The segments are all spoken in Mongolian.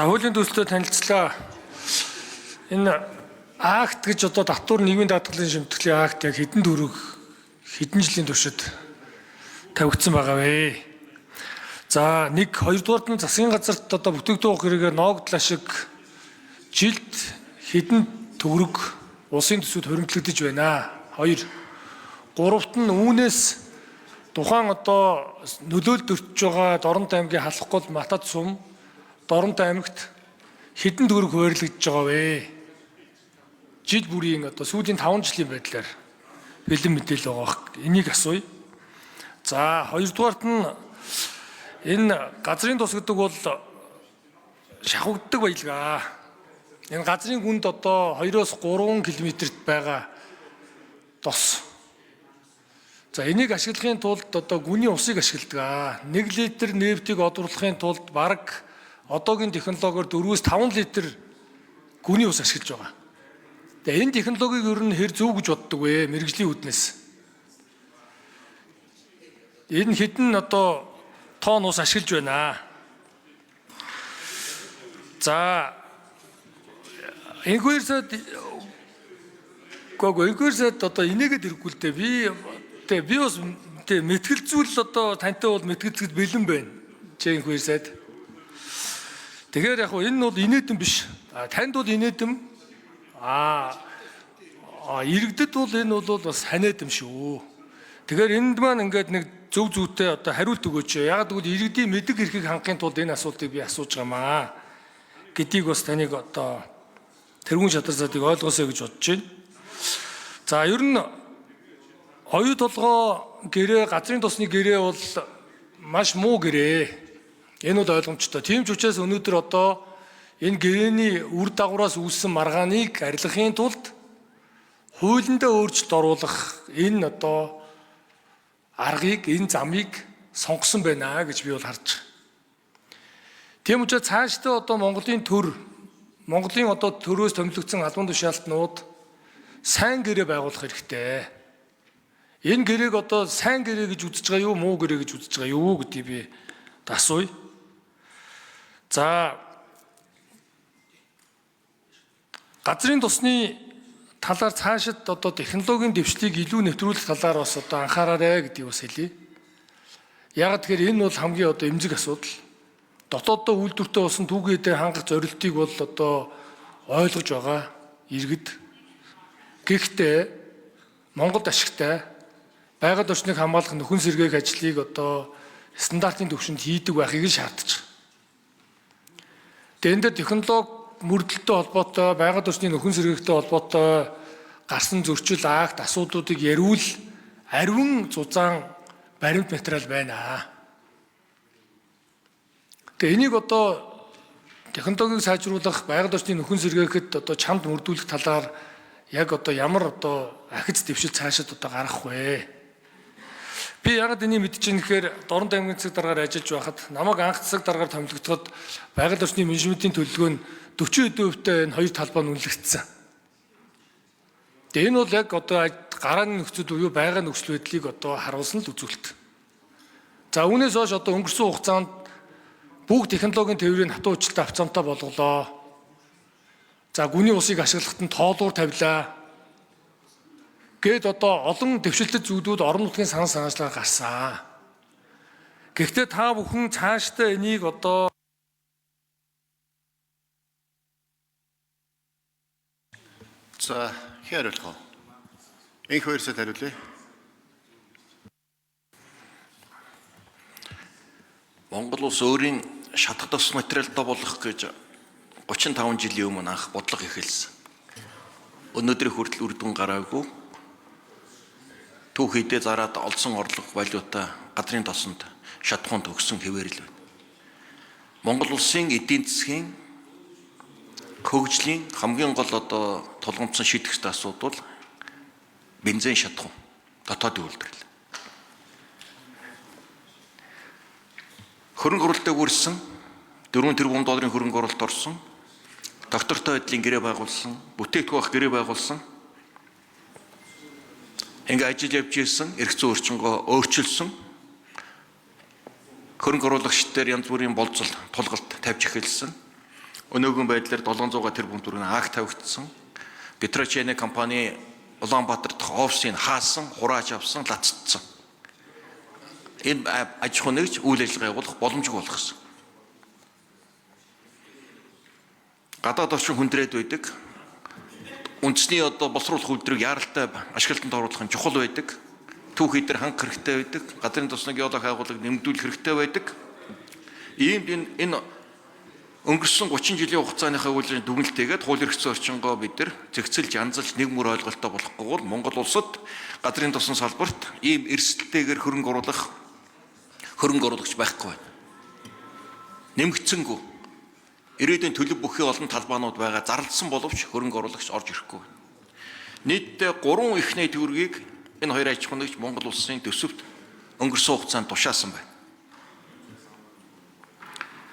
Хуулийн төслөө танилцлаа. Энэ акт гэж одоо татвар нийгмийн даатгалын шимтгэлийн акт яг хэдэн жилийн туршид тавигдсан байгаа вэ? За нэг хоёрдугаарт нь засгийн газарт одоо бүтээгдэхүүн хэрэгээр ноогдлаа шиг жилд хэдэн төгрөг улсын төсвөд хоригдлогдож байна. 2. Гуравт нь үүнээс тухайн одоо нөлөөлөлд өртөж байгаа Дорнод аймгийн халах гол Матад сум Дорнод аймагт хэдэн төгрөг хуваарлагдж байгаа вэ? Жил бүрийн одоо сүүлийн 5 жилийн байдлаар бэлэн мэдээлэл байгаа. Энийг асууя. За хоёрдугаарт нь энэ газрын тус гэдэг бол шахагддаг баялгаа. Энэ газрын гүнд одоо 2-3 км-т байгаа тос. За энийг ашиглахын тулд одоо гүний усыг ашигладаг. 1 литр нефтийг одруулахын тулд бараг одоогийн технологиор 4-5 литр гүний ус ашиглаж байгаа. Тэгээ энэ технологиг ер нь хэр зөв гэж боддог вэ? Мэргэжлийн үүднээс. Энэ хэдэн одоо тонн ус ашиглаж байна. За энэгээр сайд одоо инээгээд ирэхгүй л дээ. Би бас мэтгэл зүйл одоо тантай бол мэтгэлцэд бэлэн байна. Энэгээр сайд. Тэгэхээр яг энэ бол инээдэн биш. Танд бол инээдэн. Иргэдэд бол энэ бол бас ханиадам шүү. Тэгэхээр энд маань ингээд нэг зөв зүйтэй одоо хариулт өгөөч. Яг тэгвэл иргэдийн мэдэг эрхийг хангахын тулд энэ асуултыг би асууж байгаамаа. Гэдгийг бас таныг одоо тэргүүн шатарсаадыг ойлгосоо гэж бодож байна. За ер нь оюу толгой гэрээ, газрын тосны гэрээ бол маш муу гэрээ. Энэ бол ойлгомжтой. Тийм ч учраас өнөөдөр одоо энэ гэрээний үр дагавраас үүссэн маргааныг арилгахын тулд хуулиндаа өөрчлөлт оруулах энэ одоо аргыг, энэ замыг сонгосон байна гэж би бол харж байна. Тийм учраас цаашдаа одоо Монголын одоо төрөөс томилогдсон албан тушаалтнууд сайн гэрээ байгуулах хэрэгтэй. Энэ гэрээг одоо сайн гэрээ гэж үзэж байгаа юу, муу гэрээ гэж үзэж байгаа юу гэдгийг би асууя. За газрын тосны талаар цаашид одоо технологийн дэвшлийг илүү нэвтрүүлэх талаар бас одоо анхаараарай гэдгийг бас хэлье. Яг тэгэхээр энэ бол хамгийн одоо эмзэг асуудал. Дотооддоо үйлдвэртэй болсон түүхийдээ хангах зорилтыг бол одоо ойлгож байгаа иргэд. Гэхдээ Монголд ашигтай байгаль орчныг хамгаалах нөхөн сэргээх ажлыг одоо стандартын түвшинд хийдэг байхыг шаардж байгаа. Тэгээд энэ дээр технологи мөрдөлтөй холбоотой, байгаль орчны нөхөн сэргээгтэй холбоотой гарсан зөрчил акт асуудлуудыг яриул ариун зузаан баримт материал байна. Тэгээ энийг одоо технологиг сайжруулах, байгаль орчны нөхөн сэргээхэд одоо чамд мөрдүүлэх талаар яг одоо ямар одоо ахиц дэвшил цаашид одоо гарах вэ? Би ягаад энийг мэдчихээн гэхээр Дорнод аймгийн засаг даргаар ажиллаж байхад намайг анх засаг даргаар томилогдоход байгаль орчны менежментийн төлөвлөгөө нь 40% энэ хоёр талбай нь үнэлэгдсэн. Тэгээ энэ бол яг одоо гарааны нөхцөл буюу байгаль нөхцөл байдлыг одоо харуулсан л үзүүлэлт. За үүнээс хойш одоо өнгөрсөн хугацаанд бүгд технологийн тээврийн хатуу хүчтэй авцамтаа болголоо. За гүний усыг ашиглахад нь тоолуур тавилаа. Гээд одоо олон дэвшилтэд зүйлүүд орон нутгийн санал санаачлаар гарсан. Гэхдээ та бүхэн цаашдаа энийг одоо за хариулах. Энх хоёрсоо хариулъя. Монгол улс өөрийн шатах тос материалдаа болох гэж 35 жилийн өмнө анх бодлого эхэлсэн. Өнөөдрийн хүртэл үр дүн гараагүй. Түүхийдээ зараад олсон орлого валюта газрын тосонд шатхуунд өгсөн хэвээрэл байна. Монгол улсын эдийн засгийн хөгжлийн хамгийн гол одоо тулгымцсан шийдэх ёстой асуудал бензин шатхуун дотоодын үйлдвэрлэл. Хөрөнгө оруулалтыг үрсэн 4 тэрбум долларын хөрөнгө оруулалт орсон. Доктортой байдлын гэрээ байгуулсан, бүтээгдэхүүн гэрээ байгуулсан. Ингээ ажил явж ирсэн, эрх зүйн орчингоо өөрчилсөн. Хөрөнгө оруулагчдаар янз бүрийн болцол, тулгалт тавьж эхэлсэн. Өнөөгийн байдлаар 700 тэрбум төгрөгийн акт тавигдсан. Петрочены компани Улаанбаатар дахь офсыг хаасан, хурааж авсан, лацдсан. Энэ аж ахуй нэгж үйл ажиллагаа явуулах боломжгүй болгосон. Гадаад орчин хүндрээд байдаг. Үндэсний боловсруулах үйлдвэрийг яаралтай ашиглалтанд оруулах нь чухал байдаг. Түүх идэр ханх хэрэгтэй байдаг. Газрын тосны геологи агуулгыг нэмэгдүүлэх хэрэгтэй байдаг. Иймд энэ өнгөрсөн 30 жилийн хугацааныхаа үйл дүгнэлтийгээд хууль эрх зүйн орчингоо бид нар зэгцэлж янзалж нэг мөр ойлголттой болохгүй бол Монгол улсад газрын тосны салбарт ийм эрсдэлтэйгээр хөрөнгө оруулагч байхгүй байна. Нэмэгдсэнгүй. Ирээдүйн төлөв бүхий олон талбаанууд байгаа зарласан боловч хөрөнгө оруулагч орж ирэхгүй байна. Нийтдээ 3 ихний төгрөгийг энэ хоёр аж ахуй нэгж Монгол улсын төсөвт өнгөрсөн хугацаанд тушаасан байна.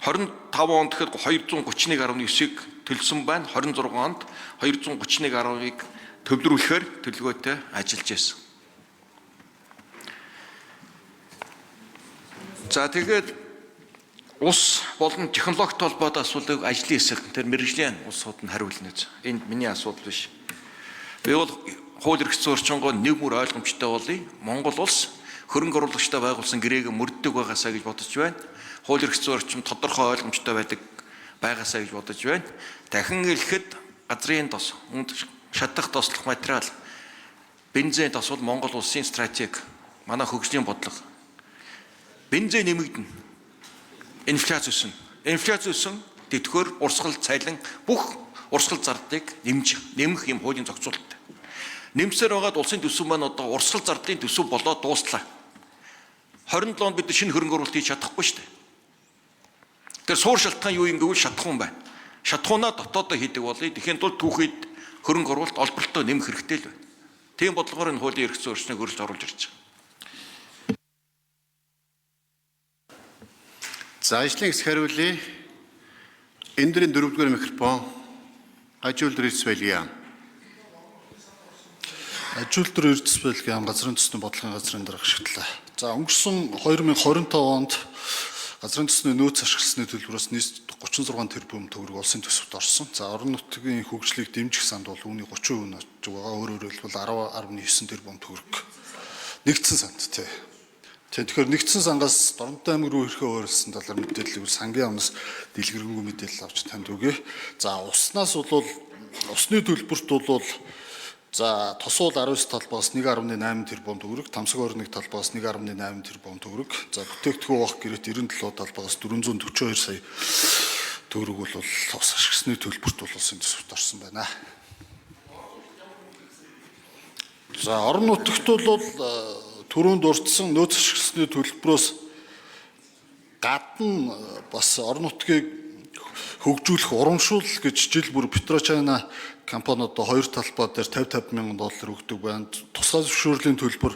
25 онд гэхэд 231.9-ийг төлсөн байна. 26 онд 231.1-ийг төвлөрүүлэхээр төлөвлөгөөтэй ажиллаж байсан. За тэгээд ус болон технологи толгойд асуудлыг ажлын хэсэг тэр мэргэжлийн улсууд нь хариулна гэж. Энд миний асуудал биш. Би бол хууль эрх зүйн орчингоо нэг мөр ойлгомжтой болъё. Монгол улс хөрөнгө оруулагчтай байгуулсан гэрээг мөрддөг байгаасаа гэж бодож байна. Хууль эрх зүйн орчин тодорхой ойлгомжтой байгаасаа гэж бодож байна. Дахин хэлэхэд газрын тос, шатах тослох материал, бензин тос бол Монгол улсын стратеги, манай хөгжлийн бодлого. Бензин нэмэгдэнэ. Инфляц өснө. Инфляц өсөн тэтгэр урсгал цайлан бүх урсгал зардыг нэмэх юм хуулийн зохицуулалттай. Нэмсээр байгаад улсын төсөв маань одоо урсгал зардлын төсөв болоод дууслаа. 27 онд бид шинэ хөрөнгө оруулалт хийж чадахгүй шүү дээ. Тэр суур шалтгаан юу юм гэвэл шатахуун байна. Шатахуунаа дотоодоо хийдэг болъё. Тэхийн тулд түүхийд хөрөнгө оруулалт олборлолтоо нэмэх хэрэгтэй л байна. Тийм бодлогоор энэ хуулийн эрх зүйн орчныг хөрвүүлж оруулж ирж байгаа. За ажлын хэсэг хариулъя. Эндрийн 4-р микрофон Ажуулдар Эрдэсбайлгын. Ажуулдар Эрдэсбайлгын газрын төсний бодлогын газрын дарга ашиглалаа. За өнгөрсөн 2025 онд газрын төсний нөөц ашигласны төлбөрөөс нийт 36 тэрбум төгрөг улсын төсөвт орсон. За орон нутгийн хөгжлийг дэмжих санд бол үүний 30% нь очиж байгаа. Өөрөөр хэлбэл 10.9 тэрбум төгрөг. Нэгдсэн санд тий. Тэгэхээр нэгдсэн сангаас Доронтой аймаг руу ирэхээ өөрлөсөн талаар мэдээлэл сангийн амнаас дэлгэрэнгүй мэдээлэл авч танд өгье. За уснаас бол усны төлбөрт бол за тосуул 19 талбаас 1.8 тэрбум төгрөг, тамсаг орныг талбаас 1.8 тэрбум төгрөг, за бүтээгдэхүүн авах гэрэт 97 талбаас 442 сая төгрөг бол ус ашигласны төлбөрт бол улсын төсөвт орсон байна. За орон нутагт бол түрүүнд дурдсан нөөц ашигласны төлбөрөөс гадна бас орон нутгийг хөгжүүлэх урамшуул гэж жил бүр Петрочайна компани одоо хоёр талбай дээр 50 мянган доллар өгдөг байна. Тусгай зөвшөөрлийн төлбөр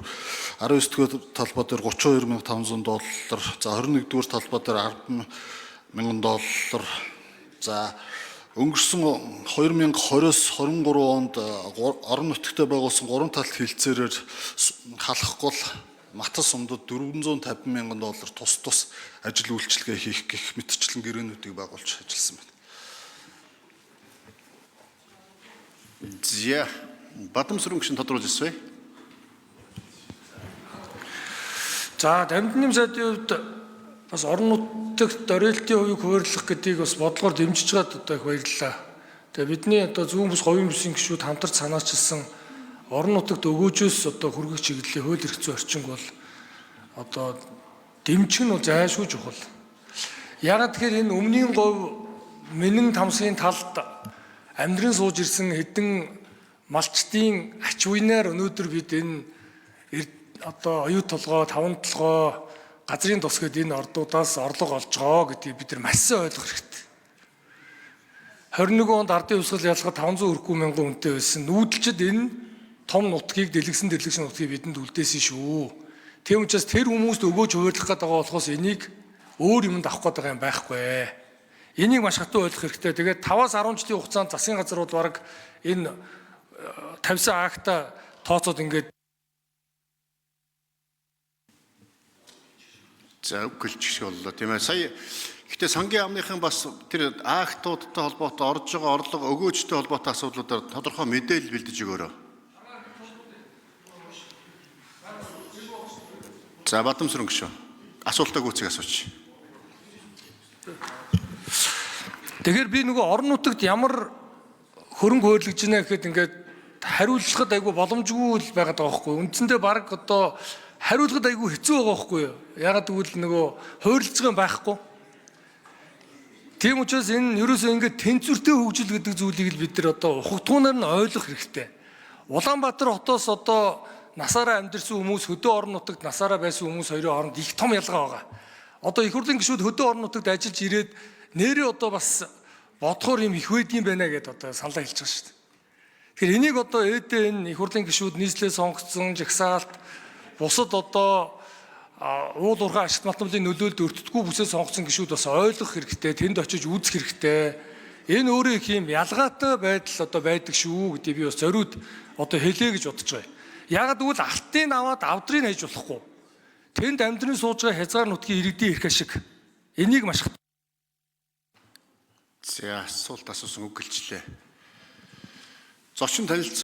19-р талбай дээр 32,500 доллар, за 21-р талбай дээр 10 мянган доллар. За өнгөрсөн 2020-с 23 онд орон нутагтаа байгуулсан 3 талт хилцээрээр халах гол Матас сумдад 450 мянган доллар тус ажил үйлчилгээ хийх гэх мэтчлэн гэрээнүүдийг байгуулж ажилласан байна. За Бадамсрын гишүүн тодруулж ирсвэ. За дамжны сайдын хувьд бас орон нутагт дөрөлтийн хувийг хуваарлах гэдгийг бас бодлогоор дэмжиж байгаа одоо их баярлалаа. Тэгээ бидний одоо зүүн бүс говийн бүсийн гишүүд хамтарч санаачилсан орон нутагт өгөөжөөс одоо хүргэх чиглэлийн хууль эрх зүйн орчинг бол одоо дэмжих нь бол зайлшгүй чухал. Ягаад тэгэхээр энэ өмнгийн говь Мэнэн тамсгийн талд амьдрын сууж ирсэн хэдэн малчдын ач уйнаар өнөөдөр бид энэ одоо оюу толгой, таван толгой, газрын тус гэдэг энэ ордуудаас орлого олж байгаа гэдгийг бид нар маш сайн ойлгох хэрэгтэй. 21 онд ардын хувьсгал ялгаад 500 өрхгүй мянган үнэтэй байсан. Нүүдэлчд энэ том нутгийг дэлгэсэн нутгийг бидэнд үлдээсэн шүү. Тийм учраас тэр хүмүүст өгөөж хуваарлах гэдэг болохоос энийг өөр юмд авах гэдэг юм байхгүй. Энийг маш хатуу ойлгох хэрэгтэй. Тэгээд 5-аас 10 жилийн хугацаанд засгийн газар бол бараг энэ тавьсан акта тооцоод ингээд За үг гэлж шиг боллоо тийм ээ. Сая Гэхдээ сангийн амныхан бас тэр актуудтай холбоотой орж байгаа орлого өгөөжтэй холбоотой асуудлуудаар тодорхой мэдээлэл бэлдэж өгөөрэй. За Бадамсрын гишүүн. Асуултаа гүйцээг асууч. Тэгэхээр би нөгөө орон нутагт ямар хөрөнгө хөөрлөж байна гэхэд ингээд хариулахад айгүй боломжгүй л байгаад байгаа байхгүй. Үндсэндээ баг одоо хариулахад айгүй хэцүү байгаа байхгүй юу? Ягаад гэвэл нөгөө хөөрлөж байгаа юм байхгүй. Тийм учраас энэ ерөөсөө ингээд тэнцвэртэй хөгжил гэдэг зүйлийг л бид нар одоо ухагтуунаар нь ойлгох хэрэгтэй. Улаанбаатар хотоос одоо насаараа амьдэрсэн хүмүүс, хөдөө орон нутагт насаараа байсан хүмүүс хоёрын хооронд их том ялгаа байгаа. Одоо их хурлын гишүүд хөдөө орон нутагт ажиллаж ирээд нэрээ одоо бас бодхоор юм их байдгийн байна гэдээ одоо саналаа хэлж байгаа шүү дээ. Тэгэхээр энийг одоо ээдээ энэ их хурлын гишүүд нийслэлээ сонгогдсон жагсаалт бусад одоо уул уурхай ашигт матмлын нөлөөлөлд өртдөггүй бүсээ сонгогдсон гишүүд бас ойлгох хэрэгтэй, тэнд очиж үзэх хэрэгтэй. Энэ өөрөө их юм ялгаатай байдал одоо байдаг шүү гэдгийг би бас зориуд одоо хэлээ гэж бодож байгаа. Ягаад гэвэл алтын аваад авдрыг хайж болохгүй. Тэнд амьдрын сууж байгаа хязгаар нутгийн иргэдийн эрх ашиг. Энийг маш их. За асуулт асуусан үг гэлчлээ. Зочин танилцсан